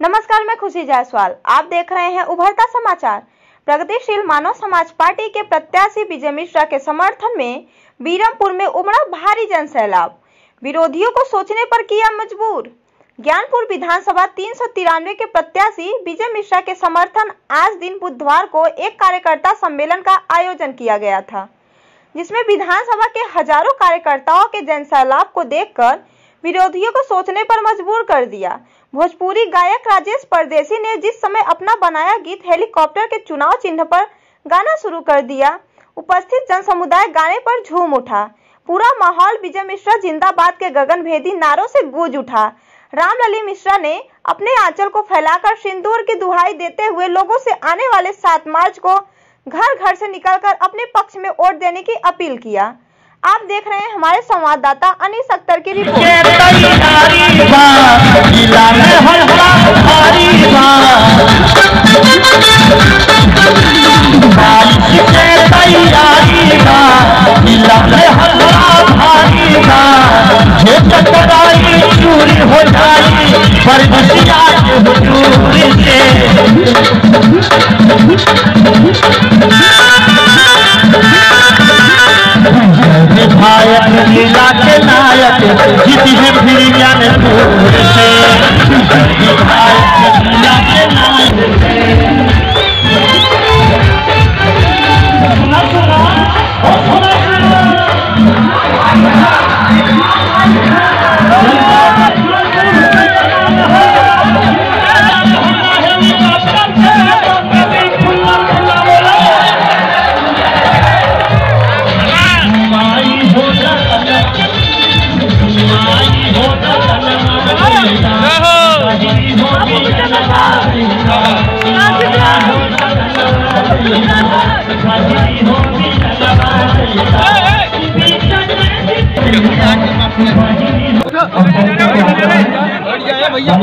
नमस्कार, मैं खुशी जायसवाल। आप देख रहे हैं उभरता समाचार। प्रगतिशील मानव समाज पार्टी के प्रत्याशी विजय मिश्रा के समर्थन में बीरमपुर में उमड़ा भारी जनसैलाब, विरोधियों को सोचने पर किया मजबूर। ज्ञानपुर विधानसभा 393 के प्रत्याशी विजय मिश्रा के समर्थन आज दिन बुधवार को एक कार्यकर्ता सम्मेलन का आयोजन किया गया था, जिसमें विधानसभा के हजारों कार्यकर्ताओं के जनसैलाब को देखकर विरोधियों को सोचने पर मजबूर कर दिया। भोजपुरी गायक राजेश परदेसी ने जिस समय अपना बनाया गीत हेलीकॉप्टर के चुनाव चिन्ह पर गाना शुरू कर दिया, उपस्थित जनसमुदाय गाने पर झूम उठा। पूरा माहौल विजय मिश्रा जिंदाबाद के गगनभेदी नारों से गूंज उठा। रामलली मिश्रा ने अपने आंचल को फैलाकर सिंदूर की दुहाई देते हुए लोगों से आने वाले 7 मार्च को घर घर से निकलकर अपने पक्ष में वोट देने की अपील किया। आप देख रहे हैं हमारे संवाददाता अनीस अख्तर की रिपोर्ट। लीला के नायक जीती है फिर ज्ञानपुर से। लीला के भैया